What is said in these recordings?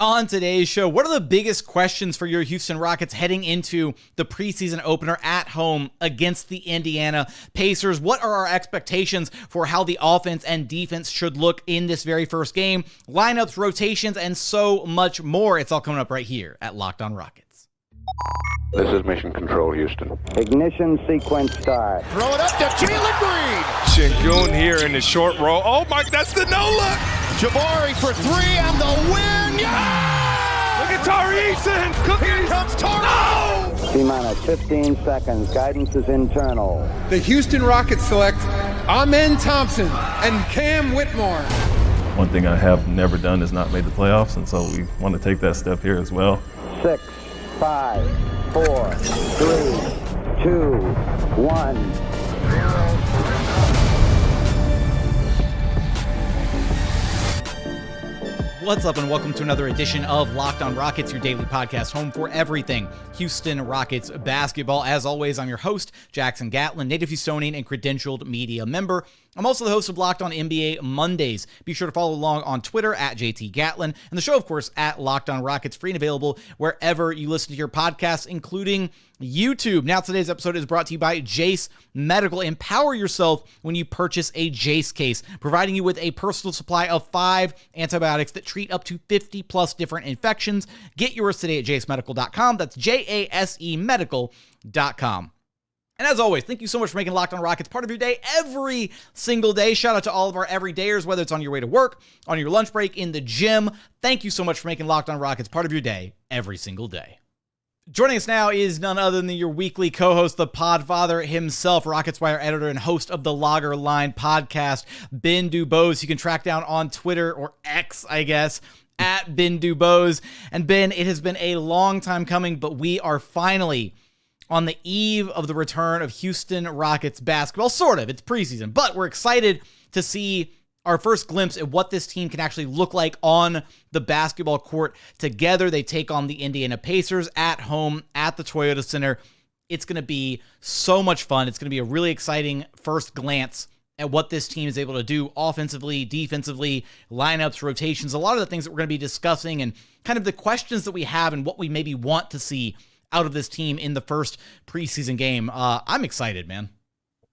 On today's show, what are the biggest questions for your Houston Rockets heading into the preseason opener at home against the Indiana Pacers? What are our expectations for how the offense and defense should look in this very first game? Lineups, rotations, and so much more. It's all coming up right here at Locked On Rockets. This is Mission Control, Houston. Ignition sequence start. Throw it up to Jalen Green. Sengun here in the short row. Oh, my, that's the no-look. Jabari for three and the win. Yeah! Look at Tari, Eason. Here comes Tari. No! T-minus 15 seconds. Guidance is internal. The Houston Rockets select Thompson and Cam Whitmore. One thing I have never done is not made the playoffs, and so we want to take that step here as well. 6, 5, 4, 3, 2, 1. What's up, and welcome to another edition of Locked On Rockets, your daily podcast home for everything Houston Rockets basketball. As always, I'm your host, Jackson Gatlin, native Houstonian and credentialed media member. I'm also the host of Locked On NBA Mondays. Be sure to follow along on Twitter at JT Gatlin, and the show, of course, at Locked On Rockets, free and available wherever you listen to your podcasts, including YouTube. Now, today's episode is brought to you by Jase Medical. Empower yourself when you purchase a Jase case, providing you with a personal supply of 5 antibiotics that treat up to 50 plus different infections. Get yours today at jasemedical.com. That's JASE medical.com. And as always, thank you so much for making Locked On Rockets part of your day every single day. Shout out to all of our everydayers, whether it's on your way to work, on your lunch break, in the gym. Thank you so much for making Locked On Rockets part of your day every single day. Joining us now is none other than your weekly co-host, the podfather himself, Rockets Wire editor and host of the Logger Line podcast, Ben DuBose. You can track down on Twitter, or X, I guess, at Ben DuBose. And Ben, it has been a long time coming, but we are finally on the eve of the return of Houston Rockets basketball. Sort of, it's preseason, but we're excited to see our first glimpse at what this team can actually look like on the basketball court together. They take on the Indiana Pacers at home at the Toyota Center. It's going to be so much fun. It's going to be a really exciting first glance at what this team is able to do offensively, defensively, lineups, rotations, a lot of the things that we're going to be discussing and kind of the questions that we have and what we maybe want to see out of this team in the first preseason game. I'm excited, man.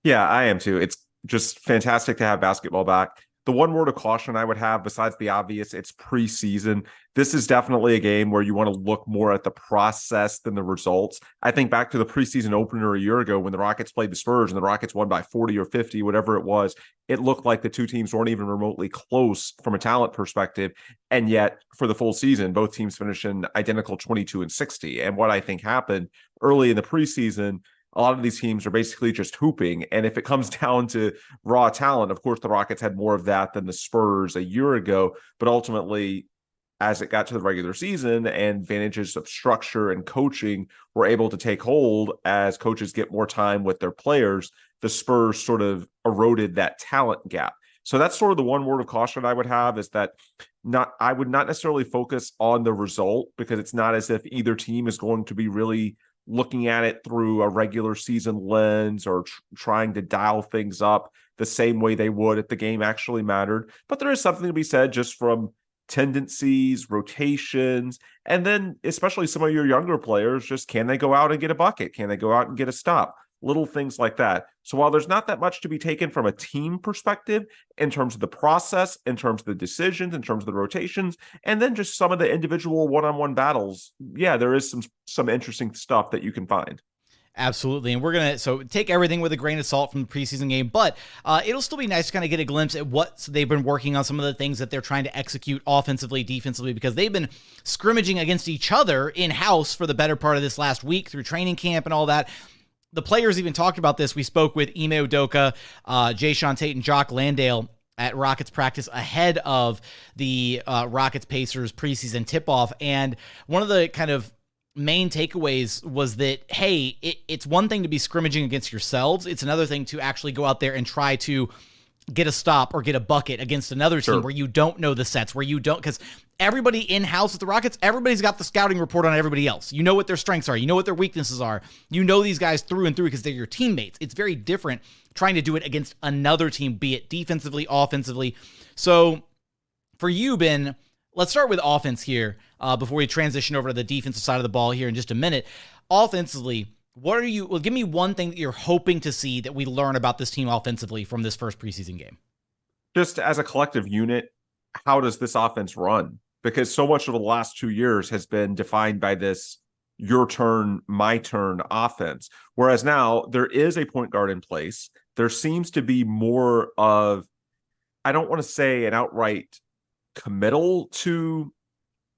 Yeah, I am too. It's just fantastic to have basketball back. The one word of caution I would have, besides the obvious, it's preseason. This is definitely a game where you want to look more at the process than the results. I think back to the preseason opener a year ago when the Rockets played the Spurs and the Rockets won by 40 or 50, whatever it was. It looked like the two teams weren't even remotely close from a talent perspective. And yet, for the full season, both teams finished in identical 22 and 60. And what I think happened early in the preseason, a lot of these teams are basically just hooping. And if it comes down to raw talent, of course, the Rockets had more of that than the Spurs a year ago. But ultimately, as it got to the regular season and advantages of structure and coaching were able to take hold as coaches get more time with their players, the Spurs sort of eroded that talent gap. So that's sort of the one word of caution I would have, is that I would not necessarily focus on the result, because it's not as if either team is going to be really looking at it through a regular season lens or trying to dial things up the same way they would if the game actually mattered. But there is something to be said just from tendencies, rotations, and then especially some of your younger players, just can they go out and get a bucket? Can they go out and get a stop? Little things like that. So while there's not that much to be taken from a team perspective in terms of the process, in terms of the decisions, in terms of the rotations, and then just some of the individual one-on-one battles, yeah, there is some interesting stuff that you can find. Absolutely. And we're going to take everything with a grain of salt from the preseason game, but it'll still be nice to kind of get a glimpse at what they've been working on, some of the things that they're trying to execute offensively, defensively, because they've been scrimmaging against each other in-house for the better part of this last week through training camp and all that. The players even talked about this. We spoke with Ime Udoka, Jae'Sean Tate, and Jock Landale at Rockets practice ahead of the Rockets-Pacers preseason tip-off. And one of the kind of main takeaways was that, hey, it's one thing to be scrimmaging against yourselves. It's another thing to actually go out there and try to get a stop or get a bucket against another team where you don't know the sets, where you don't, because everybody in-house with the Rockets, everybody's got the scouting report on everybody else. You know what their strengths are. You know what their weaknesses are. You know these guys through and through because they're your teammates. It's very different trying to do it against another team, be it defensively, offensively. So for you, Ben, let's start with offense here before we transition over to the defensive side of the ball here in just a minute. Offensively, give me one thing that you're hoping to see that we learn about this team offensively from this first preseason game. Just as a collective unit, how does this offense run? Because so much of the last 2 years has been defined by this your turn, my turn offense. Whereas now there is a point guard in place. There seems to be more of, I don't want to say an outright committal to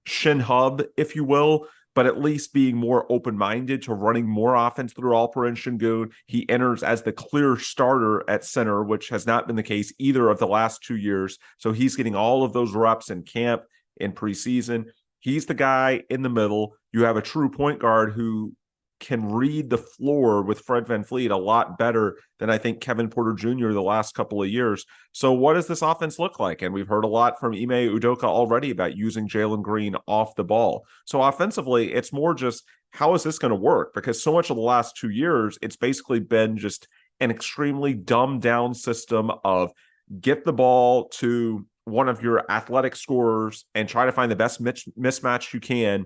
Shin Hub, if you will, but at least being more open-minded to running more offense through Alperen Sengun. He enters as the clear starter at center, which has not been the case either of the last 2 years. So he's getting all of those reps in camp, in preseason. He's the guy in the middle. You have a true point guard who can read the floor with Fred VanVleet a lot better than I think Kevin Porter Jr. the last couple of years. So what does this offense look like? And we've heard a lot from Ime Udoka already about using Jalen Green off the ball. So offensively, it's more just, how is this going to work? Because so much of the last 2 years, it's basically been just an extremely dumbed down system of get the ball to one of your athletic scorers and try to find the best mismatch you can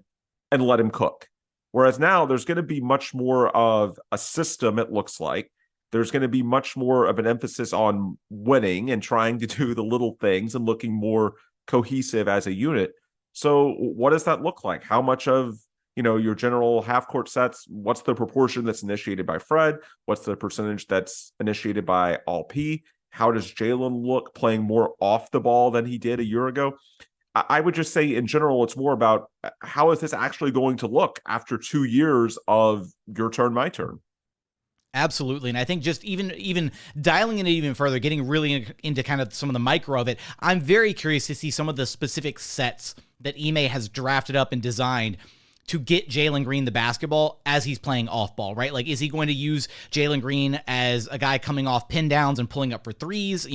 and let him cook. Whereas now there's going to be much more of a system, it looks like. There's going to be much more of an emphasis on winning and trying to do the little things and looking more cohesive as a unit. So what does that look like? How much of, your general half-court sets, what's the proportion that's initiated by Fred? What's the percentage that's initiated by Alp? How does Jalen look playing more off the ball than he did a year ago? I would just say in general, it's more about how is this actually going to look after 2 years of your turn, my turn. Absolutely. And I think just even dialing in it even further, getting really into kind of some of the micro of it, I'm very curious to see some of the specific sets that Ime has drafted up and designed to get Jalen Green the basketball as he's playing off ball, right? Like, is he going to use Jalen Green as a guy coming off pin downs and pulling up for threes,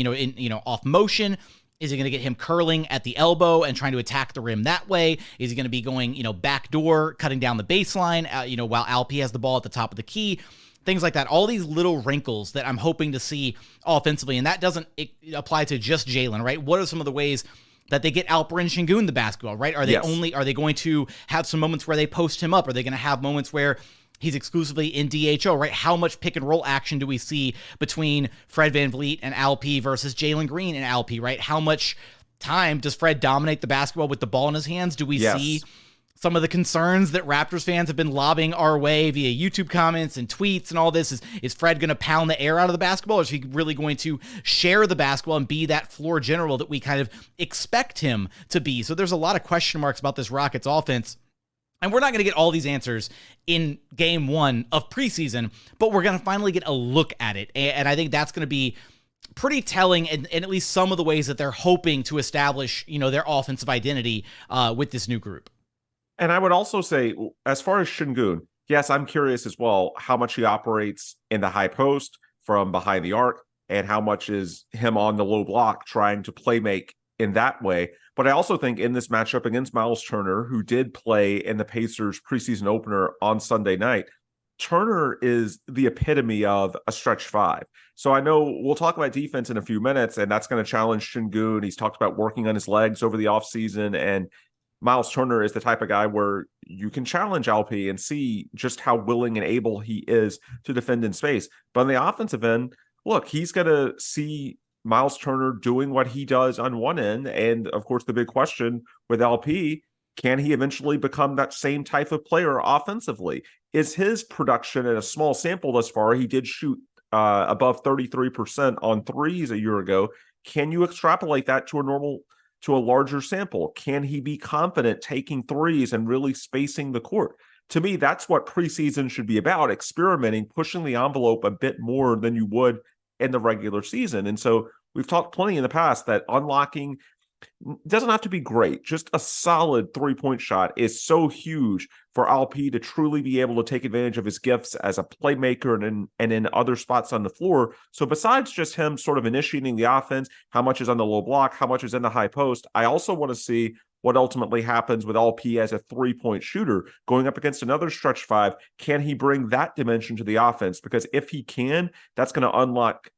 off motion? Is he going to get him curling at the elbow and trying to attack the rim that way? Is he going to be going, backdoor, cutting down the baseline, while Alp has the ball at the top of the key? Things like that. All these little wrinkles that I'm hoping to see offensively. And that doesn't apply to just Jalen, right? What are some of the ways that they get Alperen Sengun the basketball, right? Are they going to have some moments where they post him up? Are they going to have moments where he's exclusively in DHO, right? How much pick and roll action do we see between Fred VanVleet and Alp versus Jalen Green and Alp, right? How much time does Fred dominate the basketball with the ball in his hands? Do we see some of the concerns that Raptors fans have been lobbing our way via YouTube comments and tweets and all this? Is Fred going to pound the air out of the basketball, or is he really going to share the basketball and be that floor general that we kind of expect him to be? So there's a lot of question marks about this Rockets offense. And we're not going to get all these answers in game 1 of preseason, but we're going to finally get a look at it. And I think that's going to be pretty telling in at least some of the ways that they're hoping to establish, their offensive identity with this new group. And I would also say, as far as Sengun, yes, I'm curious as well how much he operates in the high post from behind the arc and how much is him on the low block trying to play make in that way. But I also think in this matchup against Miles Turner, who did play in the Pacers preseason opener on Sunday night, Turner is the epitome of a stretch 5. So I know we'll talk about defense in a few minutes, and that's going to challenge Sengun. He's talked about working on his legs over the offseason, and Miles Turner is the type of guy where you can challenge Alp and see just how willing and able he is to defend in space. But on the offensive end, look, he's going to see Miles Turner doing what he does on one end. And of course, the big question with Alp, can he eventually become that same type of player offensively? Is his production in a small sample thus far? He did shoot above 33% on threes a year ago. Can you extrapolate that to a larger sample? Can he be confident taking threes and really spacing the court? To me, that's what preseason should be about, experimenting, pushing the envelope a bit more than you would in the regular season. And so we've talked plenty in the past that unlocking doesn't have to be great. Just a solid 3-point shot is so huge for Alp to truly be able to take advantage of his gifts as a playmaker and in other spots on the floor. So besides just him sort of initiating the offense, how much is on the low block, how much is in the high post, I also want to see what ultimately happens with Alp as a 3-point shooter going up against another stretch 5. Can he bring that dimension to the offense? Because if he can, that's going to unlock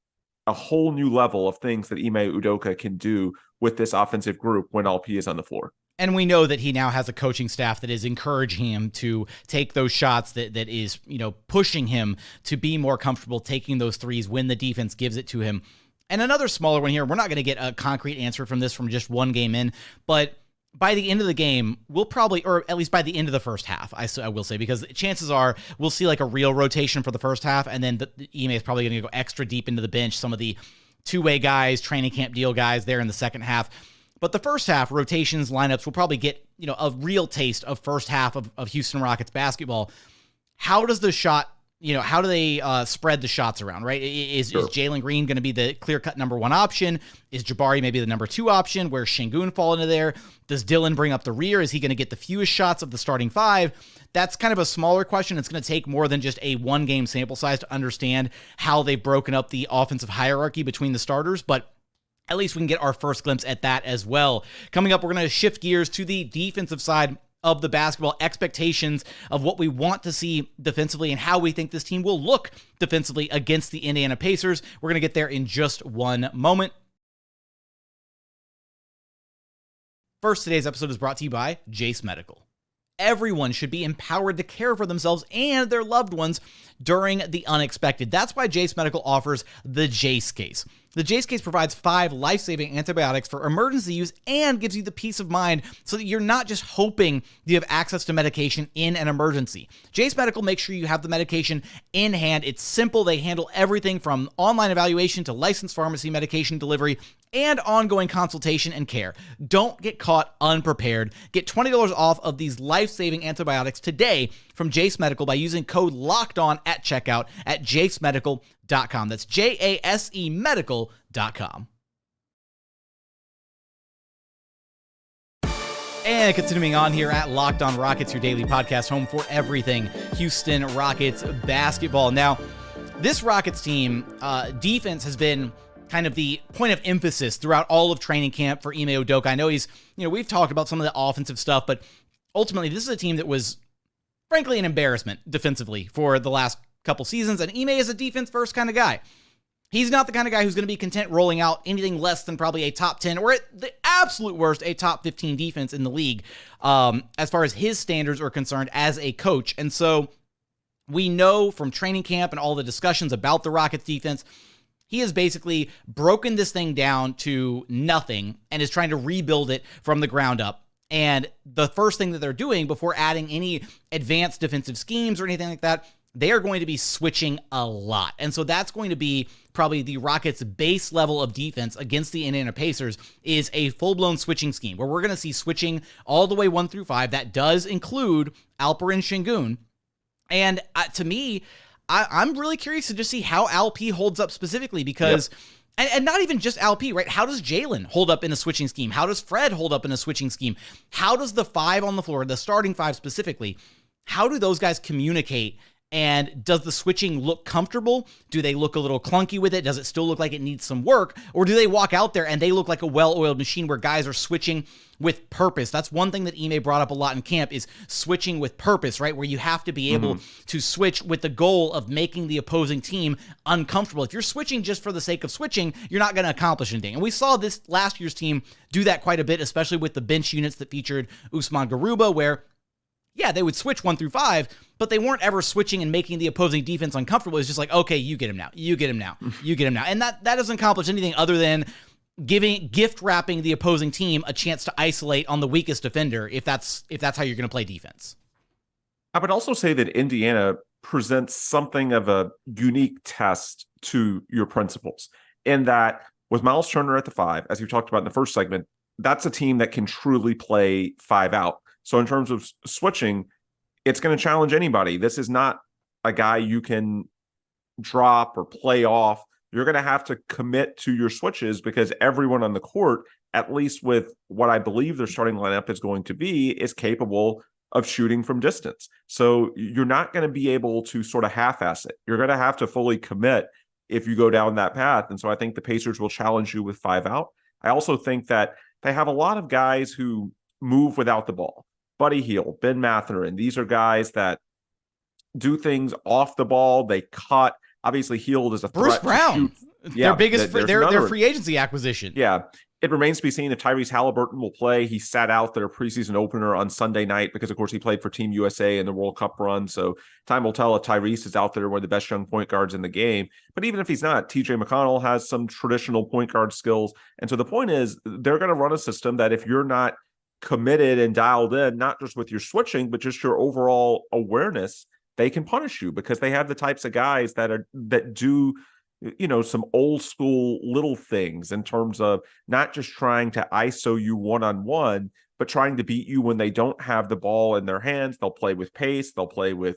a whole new level of things that Ime Udoka can do with this offensive group when Alp is on the floor. And we know that he now has a coaching staff that is encouraging him to take those shots, that is, pushing him to be more comfortable taking those threes when the defense gives it to him. And another smaller one here, we're not going to get a concrete answer from this from just one game in, but by the end of the game, we'll probably, or at least by the end of the first half, I will say, because chances are we'll see like a real rotation for the first half, and then the Ime is probably going to go extra deep into the bench, some of the two-way guys, training camp deal guys there in the second half. But the first half rotations, lineups will probably get, a real taste of first half of Houston Rockets basketball. How does the shot, how do they spread the shots around, right? Is Jalen Green going to be the clear-cut number one option? Is Jabari maybe the number two option? Where's Sengun fall into there? Does Dillon bring up the rear? Is he going to get the fewest shots of the starting five? That's kind of a smaller question. It's going to take more than just a one-game sample size to understand how they've broken up the offensive hierarchy between the starters, but at least we can get our first glimpse at that as well. Coming up, we're going to shift gears to the defensive side of the basketball, expectations of what we want to see defensively and how we think this team will look defensively against the Indiana Pacers. We're going to get there in just one moment. First, today's episode is brought to you by Jase Medical. Everyone should be empowered to care for themselves and their loved ones during the unexpected. That's why Jase Medical offers the Jase Case. The Jase Case provides 5 life-saving antibiotics for emergency use and gives you the peace of mind so that you're not just hoping you have access to medication in an emergency. Jase Medical makes sure you have the medication in hand. It's simple. They handle everything from online evaluation to licensed pharmacy medication delivery and ongoing consultation and care. Don't get caught unprepared. Get $20 off of these life-saving antibiotics today from Jase Medical by using code LOCKEDON at checkout at jasemedical.com. That's JASE medical.com. And continuing on here at Locked On Rockets, your daily podcast home for everything Houston Rockets basketball. Now, this Rockets team defense has been kind of the point of emphasis throughout all of training camp for Ime Udoka. I know he's, we've talked about some of the offensive stuff, but ultimately this is a team that was frankly an embarrassment defensively for the last couple seasons, and Ime is a defense-first kind of guy. He's not the kind of guy who's going to be content rolling out anything less than probably a top 10, or at the absolute worst, a top 15 defense in the league, as far as his standards are concerned as a coach. And so we know from training camp and all the discussions about the Rockets defense, he has basically broken this thing down to nothing and is trying to rebuild it from the ground up. And the first thing that they're doing before adding any advanced defensive schemes or anything like that, they are going to be switching a lot. And so that's going to be probably the Rockets' base level of defense against the Indiana Pacers is a full-blown switching scheme where we're going to see switching all the way 1 through 5. That does include Alperen Sengun. And to me, I'm really curious to just see how LP holds up specifically because, and not even just LP, right? How does Jalen hold up in a switching scheme? How does Fred hold up in a switching scheme? How does the 5 on the floor, the starting 5 specifically, how do those guys communicate? And does the switching look comfortable? Do they look a little clunky with it? Does it still look like it needs some work? Or do they walk out there and they look like a well-oiled machine where guys are switching with purpose? That's one thing that Ime brought up a lot in camp is switching with purpose, right? Where you have to be able to switch with the goal of making the opposing team uncomfortable. If you're switching just for the sake of switching, you're not going to accomplish anything. And we saw this last year's team do that quite a bit, especially with the bench units that featured Usman Garuba, where they would switch 1 through 5, but they weren't ever switching and making the opposing defense uncomfortable. It's just like, okay, you get him now. You get him now. You get him now. And that doesn't accomplish anything other than gift wrapping the opposing team a chance to isolate on the weakest defender if that's how you're going to play defense. I would also say that Indiana presents something of a unique test to your principles in that with Miles Turner at the 5, as you talked about in the first segment, that's a team that can truly play 5 out. So in terms of switching, it's going to challenge anybody. This is not a guy you can drop or play off. You're going to have to commit to your switches because everyone on the court, at least with what I believe their starting lineup is going to be, is capable of shooting from distance. So you're not going to be able to sort of half-ass it. You're going to have to fully commit if you go down that path. And so I think the Pacers will challenge you with 5 out. I also think that they have a lot of guys who move without the ball. Buddy Hield, Ben Matherin. These are guys that do things off the ball. They cut. Obviously, Hield is a Bruce threat Brown. To shoot. Yeah, their free agency acquisition. Yeah. It remains to be seen if Tyrese Halliburton will play. He sat out their preseason opener on Sunday night because, of course, he played for Team USA in the World Cup run. So time will tell if Tyrese is out there, one of the best young point guards in the game. But even if he's not, TJ McConnell has some traditional point guard skills. And so the point is, they're going to run a system that if you're not committed and dialed in, not just with your switching, but just your overall awareness, they can punish you because they have the types of guys that do some old school little things in terms of not just trying to ISO you one-on-one, but trying to beat you when they don't have the ball in their hands. They'll play with pace. They'll play with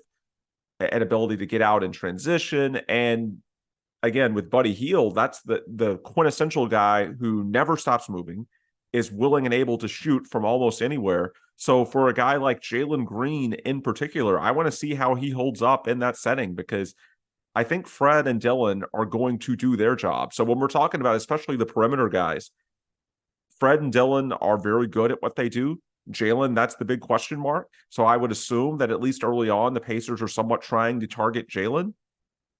an ability to get out in transition. And again, with Buddy Hield, that's the quintessential guy who never stops moving, is willing and able to shoot from almost anywhere. So for a guy like Jalen Green in particular, I want to see how he holds up in that setting, because I think Fred and Dillon are going to do their job. So when we're talking about especially the perimeter guys, Fred and Dillon are very good at what they do. Jalen, that's the big question mark. So I would assume that at least early on, the Pacers are somewhat trying to target Jalen.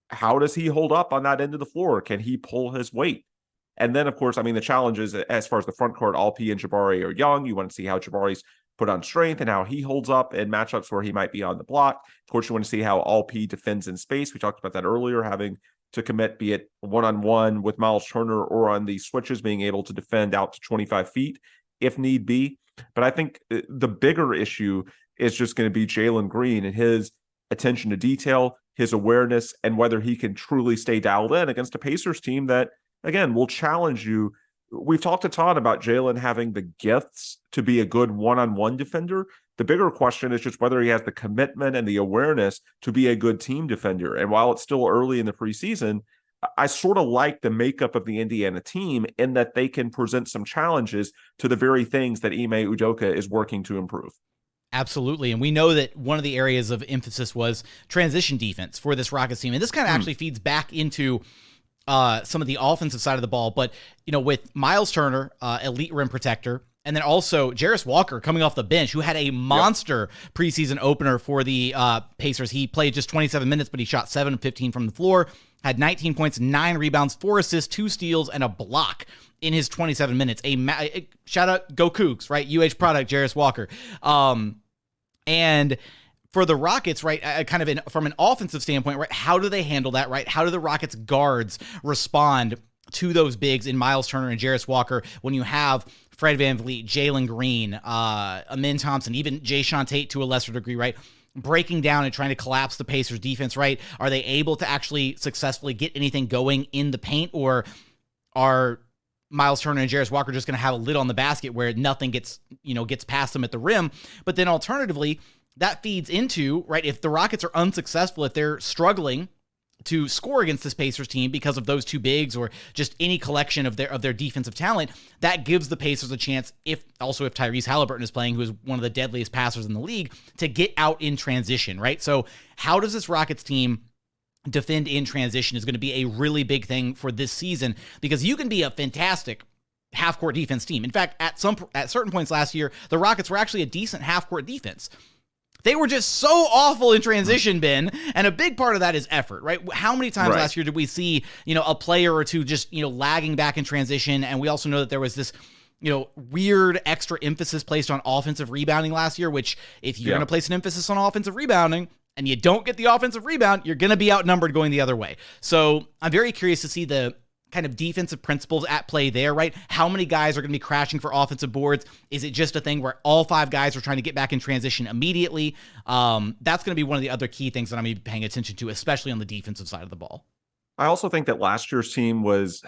How does he hold up on that end of the floor? Can he pull his weight? And then, of course, the challenge is, as far as the front court, Alp and Jabari are young. You want to see how Jabari's put on strength and how he holds up in matchups where he might be on the block. Of course, you want to see how Alp defends in space. We talked about that earlier, having to commit, be it one-on-one with Miles Turner or on the switches, being able to defend out to 25 feet if need be. But I think the bigger issue is just going to be Jalen Green and his attention to detail, his awareness, and whether he can truly stay dialed in against a Pacers team that, again, will challenge you. We've talked a ton about Jalen having the gifts to be a good one-on-one defender. The bigger question is just whether he has the commitment and the awareness to be a good team defender. And while it's still early in the preseason, I sort of like the makeup of the Indiana team in that they can present some challenges to the very things that Ime Udoka is working to improve. Absolutely. And we know that one of the areas of emphasis was transition defense for this Rockets team. And this kind of actually feeds back into some of the offensive side of the ball. But, with Miles Turner, elite rim protector, and then also Jarace Walker coming off the bench, who had a monster preseason opener for the Pacers. He played just 27 minutes, but he shot 7 of 15 from the floor, had 19 points, 9 rebounds, 4 assists, 2 steals, and a block in his 27 minutes. Shout out, go Cougs, right? UH product, Jarace Walker. And for the Rockets, right, from an offensive standpoint, right, how do they handle that, right? How do the Rockets guards respond to those bigs in Miles Turner and Jarace Walker when you have Fred VanVleet, Jalen Green, Amin Thompson, even Jae'Sean Tate to a lesser degree, right, breaking down and trying to collapse the Pacers defense, right? Are they able to actually successfully get anything going in the paint, or are Miles Turner and Jarace Walker just going to have a lid on the basket where nothing gets past them at the rim? But then alternatively, that feeds into, right, if the Rockets are unsuccessful, if they're struggling to score against this Pacers team because of those two bigs or just any collection of their defensive talent, that gives the Pacers a chance, if Tyrese Halliburton is playing, who is one of the deadliest passers in the league, to get out in transition, right? So how does this Rockets team defend in transition is going to be a really big thing for this season, because you can be a fantastic half-court defense team. In fact, at certain points last year, the Rockets were actually a decent half-court defense. They were just so awful in transition, Ben, and a big part of that is effort, right? How many times last year did we see, a player or two just, lagging back in transition? And we also know that there was this, weird extra emphasis placed on offensive rebounding last year, which if you're going to place an emphasis on offensive rebounding and you don't get the offensive rebound, you're going to be outnumbered going the other way. So I'm very curious to see the kind of defensive principles at play there, right? How many guys are going to be crashing for offensive boards? Is it just a thing where all 5 guys are trying to get back in transition immediately? That's going to be one of the other key things that I'm going to be paying attention to, especially on the defensive side of the ball. I also think that last year's team was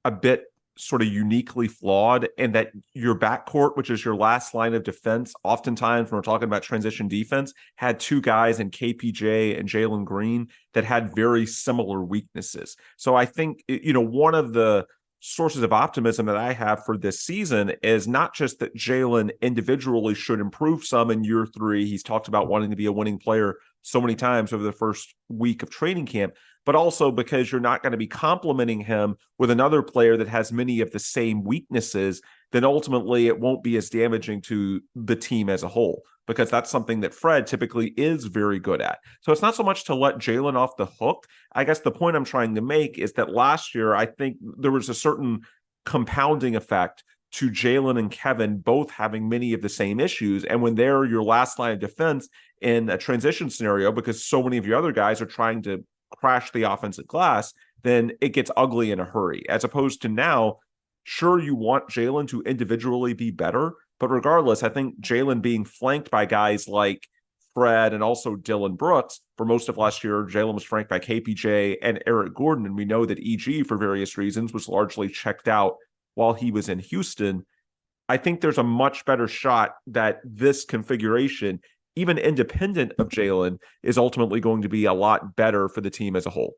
a bit sort of uniquely flawed in that your backcourt, which is your last line of defense, oftentimes when we're talking about transition defense, had 2 guys in KPJ and Jalen Green that had very similar weaknesses. So I think, one of the sources of optimism that I have for this season is not just that Jalen individually should improve some in year 3. He's talked about wanting to be a winning player so many times over the first week of training camp, but also because you're not going to be complimenting him with another player that has many of the same weaknesses, then ultimately it won't be as damaging to the team as a whole, because that's something that Fred typically is very good at. So it's not so much to let Jalen off the hook. I guess the point I'm trying to make is that last year, I think there was a certain compounding effect to Jalen and Kevin both having many of the same issues. And when they're your last line of defense in a transition scenario, because so many of your other guys are trying to crash the offensive glass, then it gets ugly in a hurry. As opposed to now, sure, you want Jalen to individually be better, but regardless, I think Jalen being flanked by guys like Fred and also Dillon Brooks, for most of last year, Jalen was flanked by KPJ and Eric Gordon, and we know that EG, for various reasons, was largely checked out while he was in Houston. I think there's a much better shot that this configuration, even independent of Jalen, is ultimately going to be a lot better for the team as a whole.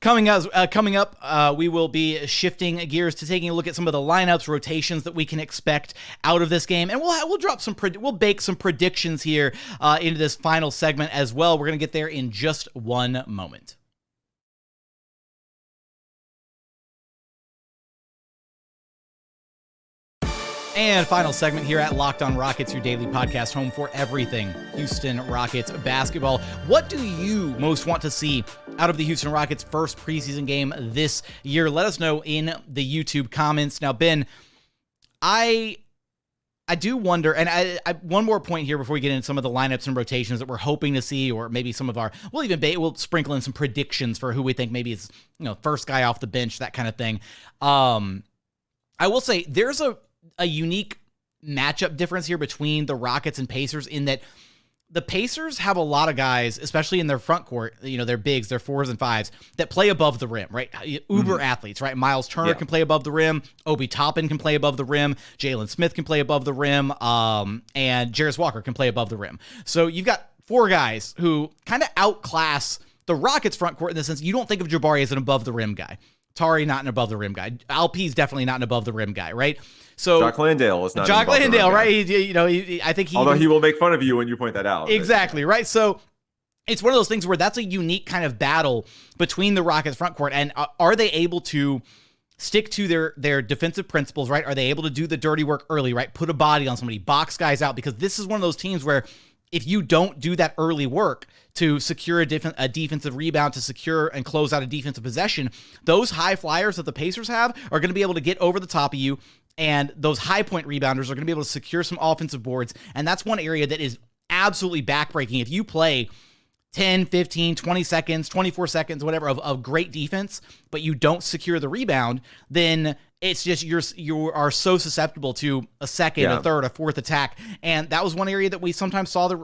Coming up, we will be shifting gears to taking a look at some of the lineups, rotations that we can expect out of this game, and we'll bake some predictions here into this final segment as well. We're going to get there in just one moment. And final segment here at Locked On Rockets, your daily podcast home for everything Houston Rockets basketball. What do you most want to see out of the Houston Rockets' first preseason game this year? Let us know in the YouTube comments. Now, Ben, I do wonder, and I one more point here before we get into some of the lineups and rotations that we're hoping to see, or maybe some of our, we'll sprinkle in some predictions for who we think maybe is, first guy off the bench, that kind of thing. I will say there's a unique matchup difference here between the Rockets and Pacers in that the Pacers have a lot of guys, especially in their front court, their bigs, their 4s and 5s, that play above the rim, right? Uber athletes, right? Miles Turner can play above the rim. Obi Toppin can play above the rim. Jalen Smith can play above the rim. And Jarris Walker can play above the rim. So you've got 4 guys who kind of outclass the Rockets front court in the sense you don't think of Jabari as an above the rim guy. Tari, not an above the rim guy. Alp's definitely not an above the rim guy, right? So Jock Landale is not. Jock Landale, right? I think although he will make fun of you when you point that out. Exactly, right? So it's one of those things where that's a unique kind of battle between the Rockets front court, and are they able to stick to their defensive principles, right? Are they able to do the dirty work early, right? Put a body on somebody, box guys out, because this is one of those teams where if you don't do that early work to secure a defensive rebound, to secure and close out a defensive possession, those high flyers that the Pacers have are going to be able to get over the top of you, and those high point rebounders are going to be able to secure some offensive boards, and that's one area that is absolutely backbreaking. If you play 10, 15, 20 seconds, 24 seconds, whatever, of great defense, but you don't secure the rebound, then it's just you are so susceptible to a second, a third, a fourth attack. And that was one area that we sometimes saw the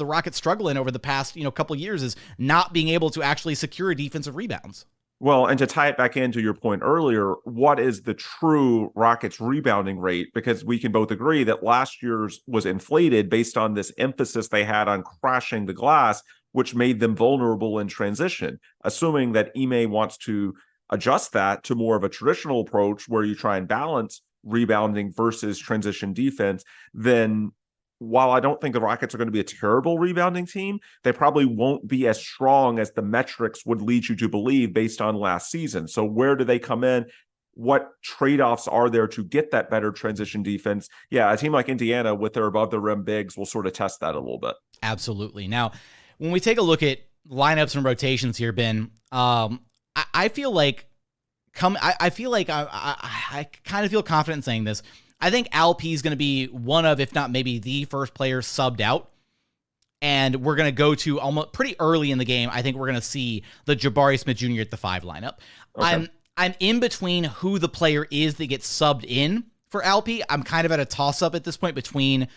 Rockets struggle in over the past couple of years, is not being able to actually secure defensive rebounds. Well, and to tie it back into your point earlier, what is the true Rockets rebounding rate? Because we can both agree that last year's was inflated based on this emphasis they had on crashing the glass, which made them vulnerable in transition. Assuming that Ime wants to adjust that to more of a traditional approach where you try and balance rebounding versus transition defense, then while I don't think the Rockets are going to be a terrible rebounding team, they probably won't be as strong as the metrics would lead you to believe based on last season. So where do they come in? What trade-offs are there to get that better transition defense? Yeah, a team like Indiana with their above the rim bigs will sort of test that a little bit. Absolutely. Now, when we take a look at lineups and rotations here, Ben, I feel like I kind of feel confident in saying this. I think Alp is going to be one of, if not maybe the first player subbed out. And we're going to go to almost pretty early in the game. I think we're going to see the Jabari Smith Jr. at the 5 lineup. Okay. I'm in between who the player is that gets subbed in for Alp. I'm kind of at a toss-up at this point between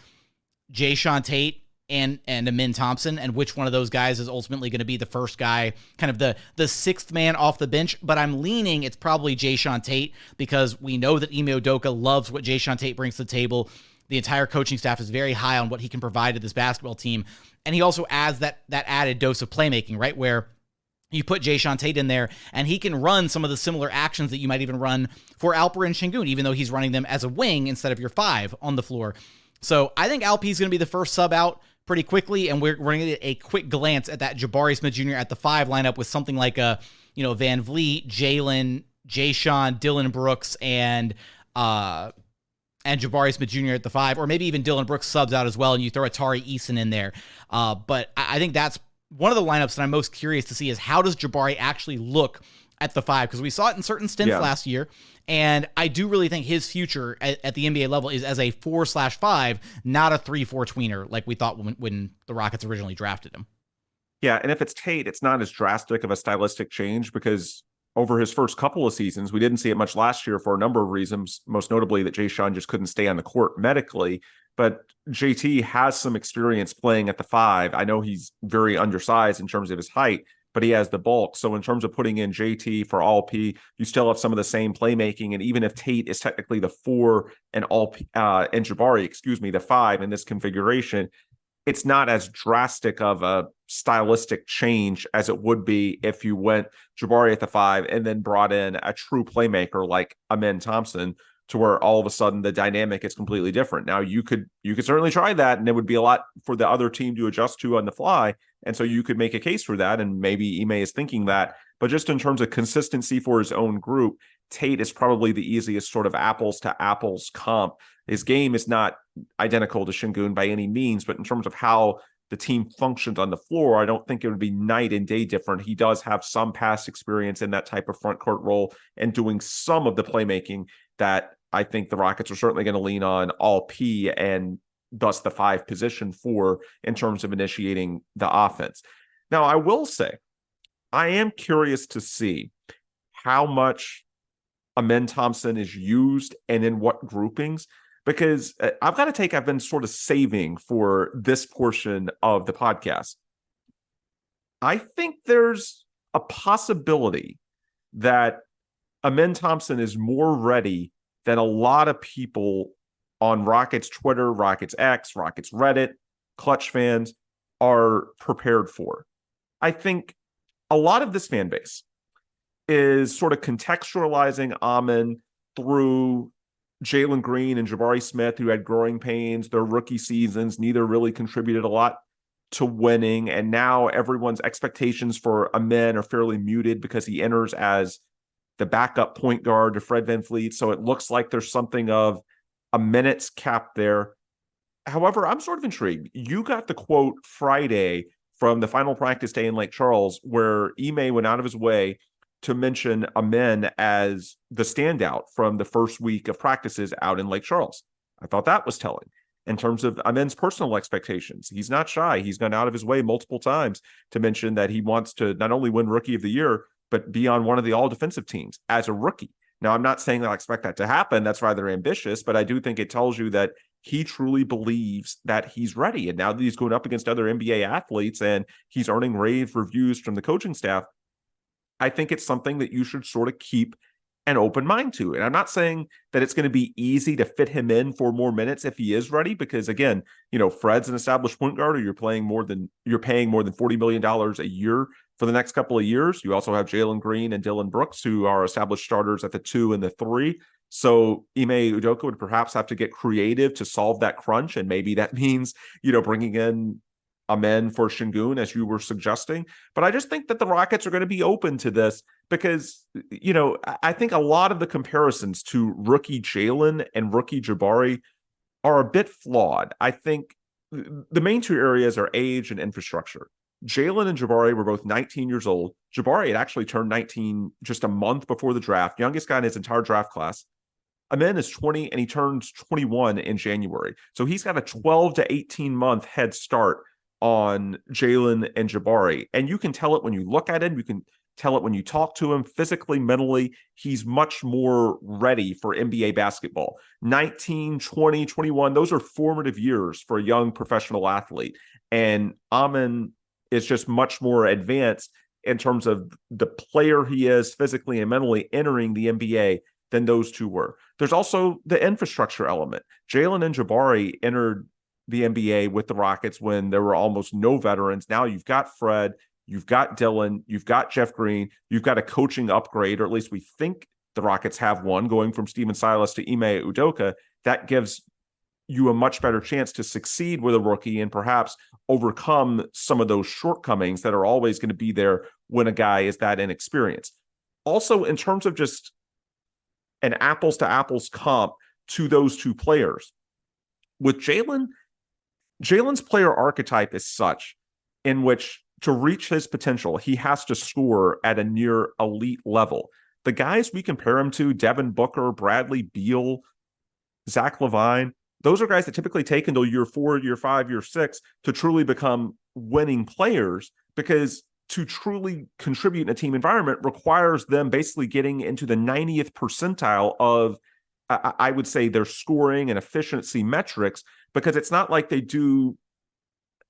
Jae'Sean Tate and Amin Thompson, and which one of those guys is ultimately going to be the first guy, kind of the sixth man off the bench. But I'm leaning it's probably Jae'Sean Tate, because we know that Ime Udoka loves what Jae'Sean Tate brings to the table. The entire coaching staff is very high on what he can provide to this basketball team. And he also adds that added dose of playmaking, right? Where you put Jae'Sean Tate in there, and he can run some of the similar actions that you might even run for Alperen Sengun, even though he's running them as a wing instead of your 5 on the floor. So I think Alp is going to be the first sub out pretty quickly, and we're going to get a quick glance at that Jabari Smith Jr. at the 5 lineup with something like VanVleet, Jalen, Jae'Sean, Dillon Brooks, and Jabari Smith Jr. at the 5, or maybe even Dillon Brooks subs out as well, and you throw a Tari Eason in there. But I think that's one of the lineups that I'm most curious to see, is how does Jabari actually look at the 5, because we saw it in certain stints last year. And I do really think his future at the NBA level is as a 4/5, not a 3-4 tweener like we thought when the Rockets originally drafted him. Yeah, and if it's Tate, it's not as drastic of a stylistic change because over his first couple of seasons, we didn't see it much last year for a number of reasons, most notably that Jae'Sean just couldn't stay on the court medically. But JT has some experience playing at the 5. I know he's very undersized in terms of his height, but he has the bulk. So in terms of putting in JT for all P, you still have some of the same playmaking. And even if Tate is technically the 4 and and Jabari, the 5 in this configuration, it's not as drastic of a stylistic change as it would be if you went Jabari at the 5 and then brought in a true playmaker like Amen Thompson, to where all of a sudden the dynamic is completely different. Now you could certainly try that, and it would be a lot for the other team to adjust to on the fly. And so you could make a case for that, and maybe Ime is thinking that. But just in terms of consistency for his own group, Tate is probably the easiest sort of apples to apples comp. His game is not identical to Sengun by any means, but in terms of how the team functions on the floor, I don't think it would be night and day different. He does have some past experience in that type of front court role and doing some of the playmaking that I think the Rockets are certainly going to lean on all P and thus the 5 position for in terms of initiating the offense. Now, I will say, I am curious to see how much Amen Thompson is used and in what groupings, because I've been sort of saving for this portion of the podcast. I think there's a possibility that Amen Thompson is more ready than a lot of people on Rockets Twitter, Rockets X, Rockets Reddit, Clutch fans are prepared for. I think a lot of this fan base is sort of contextualizing Amen through Jalen Green and Jabari Smith, who had growing pains, their rookie seasons. Neither really contributed a lot to winning. And now everyone's expectations for Amen are fairly muted because he enters as the backup point guard to Fred VanVleet. So it looks like there's something of a minutes cap there. However, I'm sort of intrigued. You got the quote Friday from the final practice day in Lake Charles, where Ime went out of his way to mention Amen as the standout from the first week of practices out in Lake Charles. I thought that was telling in terms of Amen's personal expectations. He's not shy. He's gone out of his way multiple times to mention that he wants to not only win Rookie of the Year, but be on one of the all-defensive teams as a rookie. Now, I'm not saying that I expect that to happen. That's rather ambitious, but I do think it tells you that he truly believes that he's ready. And now that he's going up against other NBA athletes and he's earning rave reviews from the coaching staff, I think it's something that you should sort of keep an open mind to. And I'm not saying that it's going to be easy to fit him in for more minutes if he is ready, because again, Fred's an established point guard, or you're paying more than $40 million a year for the next couple of years. You also have Jalen Green and Dillon Brooks, who are established starters at the 2 and the 3. So Ime Udoka would perhaps have to get creative to solve that crunch. And maybe that means, bringing in Amen for Sengun, as you were suggesting. But I just think that the Rockets are going to be open to this because, I think a lot of the comparisons to rookie Jalen and rookie Jabari are a bit flawed. I think the main two areas are age and infrastructure. Jalen and Jabari were both 19 years old. Jabari had actually turned 19 just a month before the draft, youngest guy in his entire draft class. Amen is 20 and he turns 21 in January. So he's got a 12 to 18 month head start on Jalen and Jabari. And you can tell it when you look at him. You can tell it when you talk to him physically, mentally. He's much more ready for NBA basketball. 19, 20, 21, those are formative years for a young professional athlete. And Amen is just much more advanced in terms of the player he is physically and mentally entering the NBA than those two were. There's also the infrastructure element. Jalen and Jabari entered the NBA with the Rockets when there were almost no veterans. Now you've got Fred, you've got Dillon, you've got Jeff Green, you've got a coaching upgrade, or at least we think the Rockets have one, going from Stephen Silas to Ime Udoka. That gives you a much better chance to succeed with a rookie and perhaps overcome some of those shortcomings that are always going to be there when a guy is that inexperienced. Also, in terms of just an apples to apples comp to those two players, with Jalen's player archetype is such in which to reach his potential, he has to score at a near elite level. The guys we compare him to, Devin Booker, Bradley Beal, Zach LaVine, those are guys that typically take until year 4, year 5, year 6 to truly become winning players, because to truly contribute in a team environment requires them basically getting into the 90th percentile of, I would say, their scoring and efficiency metrics, because it's not like they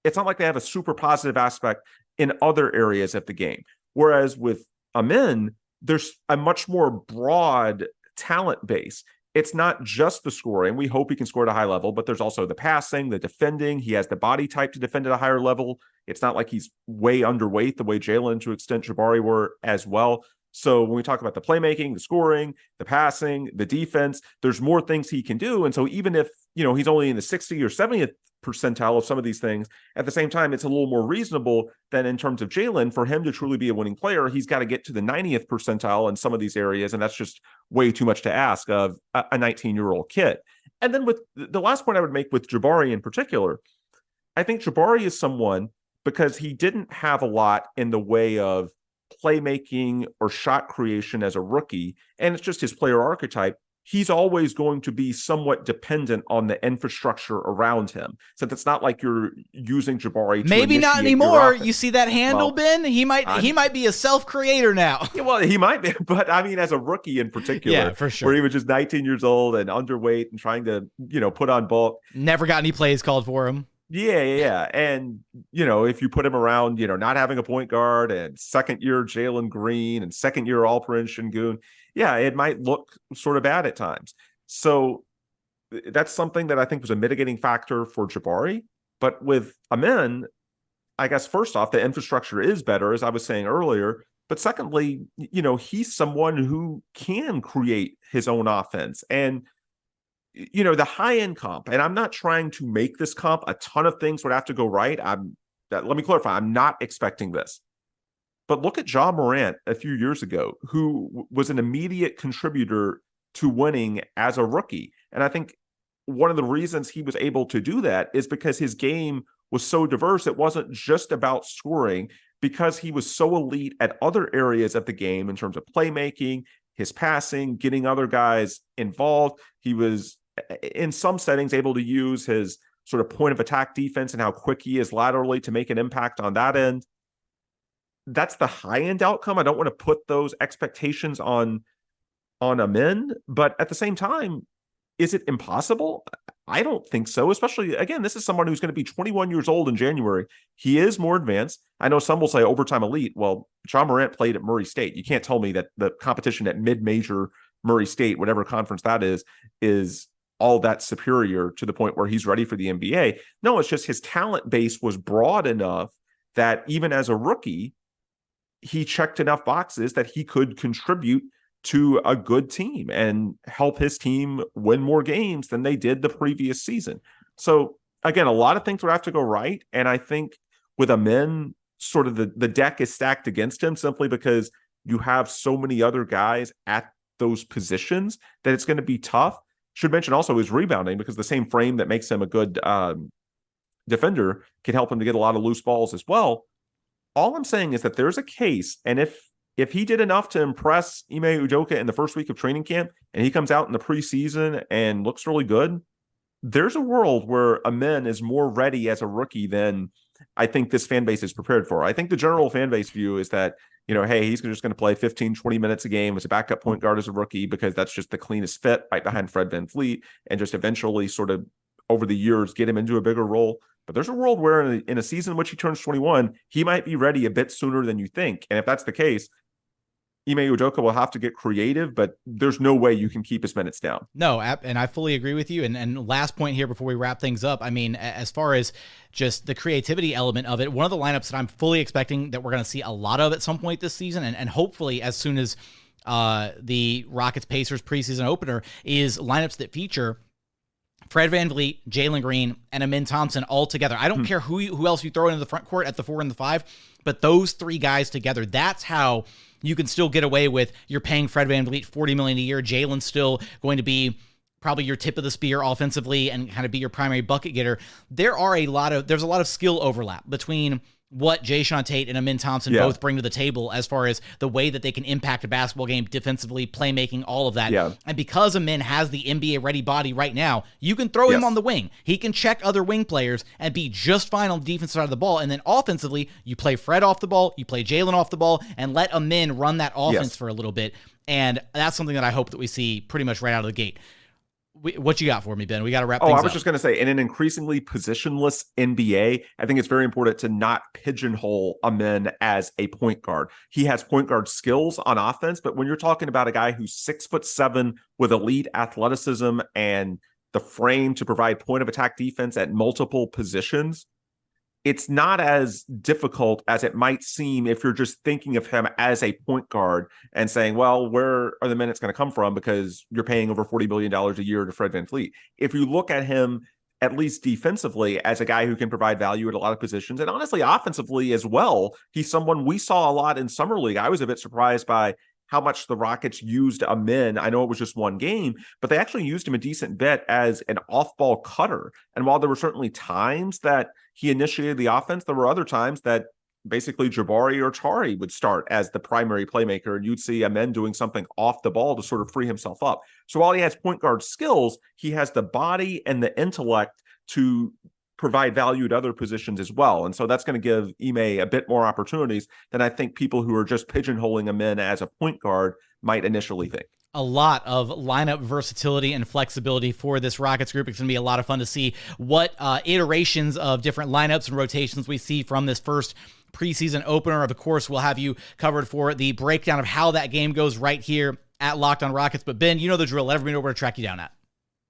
have a super positive aspect in other areas of the game. Whereas with Amen, there's a much more broad talent base. It's not just the scoring. We hope he can score at a high level, but there's also the passing, the defending. He has the body type to defend at a higher level. It's not like he's way underweight the way Jalen, to extent Jabari, were as well. So when we talk about the playmaking, the scoring, the passing, the defense, there's more things he can do. And so even if, he's only in the 60th or 70th percentile of some of these things, at the same time, it's a little more reasonable than in terms of Jalen. For him to truly be a winning player, he's got to get to the 90th percentile in some of these areas. And that's just way too much to ask of a 19-year-old kid. And then with the last point I would make with Jabari in particular, I think Jabari is someone, because he didn't have a lot in the way of playmaking or shot creation as a rookie, and it's just his player archetype, he's always going to be somewhat dependent on the infrastructure around him. So that's not like you're using Jabari to maybe not anymore. You see that handle, Ben? He might be a self-creator now. Yeah, well, he might be, but I mean, as a rookie in particular, yeah, for sure, where he was just 19 years old and underweight and trying to, put on bulk. Never got any plays called for him. Yeah. And, if you put him around, not having a point guard and second-year Jalen Green and second-year Alperen Sengun, yeah, it might look sort of bad at times. So that's something that I think was a mitigating factor for Jabari. But with Amen, I guess first off, the infrastructure is better, as I was saying earlier. But secondly, he's someone who can create his own offense. And the high-end comp, and I'm not trying to make this comp, a ton of things would have to go right. Let me clarify, I'm not expecting this. But look at Ja Morant a few years ago, who was an immediate contributor to winning as a rookie. And I think one of the reasons he was able to do that is because his game was so diverse. It wasn't just about scoring, because he was so elite at other areas of the game in terms of playmaking, his passing, getting other guys involved. He was, in some settings, able to use his sort of point of attack defense and how quick he is laterally to make an impact on that end. That's the high-end outcome. I don't want to put those expectations on Amen, but at the same time, is it impossible? I don't think so, especially, again, this is someone who's going to be 21 years old in January. He is more advanced. I know some will say overtime elite. Well, Ja Morant played at Murray State. You can't tell me that the competition at mid-major Murray State, whatever conference that is all that superior to the point where he's ready for the NBA. No, it's just his talent base was broad enough that even as a rookie, he checked enough boxes that he could contribute to a good team and help his team win more games than they did the previous season. So again, a lot of things would have to go right. And I think with Amen, sort of the deck is stacked against him simply because you have so many other guys at those positions that it's going to be tough. Should mention also his rebounding, because the same frame that makes him a good defender can help him to get a lot of loose balls as well. All I'm saying is that there's a case, and if he did enough to impress Ime Udoka in the first week of training camp, and he comes out in the preseason and looks really good, there's a world where Amen is more ready as a rookie than I think this fan base is prepared for. I think the general fan base view is that, hey, he's just going to play 15, 20 minutes a game as a backup point guard as a rookie, because that's just the cleanest fit right behind Fred VanVleet, and just eventually sort of over the years get him into a bigger role. But there's a world where in a season in which he turns 21, he might be ready a bit sooner than you think. And if that's the case, Ime Udoka will have to get creative, but there's no way you can keep his minutes down. No, and I fully agree with you. And last point here before we wrap things up, I mean, as far as just the creativity element of it, one of the lineups that I'm fully expecting that we're going to see a lot of at some point this season, and hopefully as soon as the Rockets-Pacers preseason opener, is lineups that feature Fred VanVleet, Jalen Green, and Amen Thompson all together. I don't care who else you throw into the front court at the 4 and the 5, but those three guys together, that's how you can still get away with, you're paying Fred VanVleet $40 million a year. Jalen's still going to be probably your tip of the spear offensively and kind of be your primary bucket getter. There's a lot of skill overlap between what Jae'Sean Tate and Amin Thompson both bring to the table as far as the way that they can impact a basketball game defensively, playmaking, all of that. Yeah. And because Amin has the NBA-ready body right now, you can throw him on the wing. He can check other wing players and be just fine on the defensive side of the ball. And then offensively, you play Fred off the ball, you play Jalen off the ball, and let Amin run that offense for a little bit. And that's something that I hope that we see pretty much right out of the gate. What you got for me, Ben? We got to wrap things up. I was just going to say, in an increasingly positionless NBA, I think it's very important to not pigeonhole Amin as a point guard. He has point guard skills on offense, but when you're talking about a guy who's 6'7" with elite athleticism and the frame to provide point of attack defense at multiple positions, it's not as difficult as it might seem if you're just thinking of him as a point guard and saying, well, where are the minutes going to come from because you're paying over $40 billion a year to Fred VanVleet. If you look at him, at least defensively, as a guy who can provide value at a lot of positions, and honestly, offensively as well, he's someone we saw a lot in Summer League. I was a bit surprised by how much the Rockets used Amin. I know it was just one game, but they actually used him a decent bit as an off-ball cutter. And while there were certainly times that he initiated the offense, there were other times that basically Jabari or Tari would start as the primary playmaker, and you'd see Amin doing something off the ball to sort of free himself up. So while he has point guard skills, he has the body and the intellect to provide value at other positions as well. And so that's going to give Ime a bit more opportunities than I think people who are just pigeonholing him in as a point guard might initially think. A lot of lineup versatility and flexibility for this Rockets group. It's going to be a lot of fun to see what iterations of different lineups and rotations we see from this first preseason opener. Of course, we'll have you covered for the breakdown of how that game goes right here at Locked On Rockets. But Ben, you know the drill. Let everybody know where to track you down at.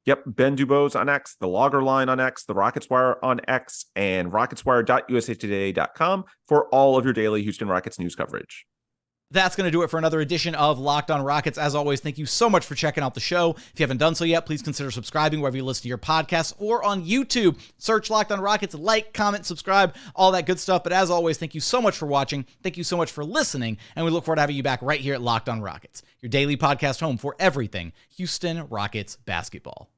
Yep, Ben DuBose on X, the Logger Line on X, the Rockets Wire on X, and rocketswire.usatoday.com for all of your daily Houston Rockets news coverage. That's going to do it for another edition of Locked On Rockets. As always, thank you so much for checking out the show. If you haven't done so yet, please consider subscribing wherever you listen to your podcasts or on YouTube. Search Locked On Rockets, like, comment, subscribe, all that good stuff. But as always, thank you so much for watching. Thank you so much for listening. And we look forward to having you back right here at Locked On Rockets, your daily podcast home for everything Houston Rockets basketball.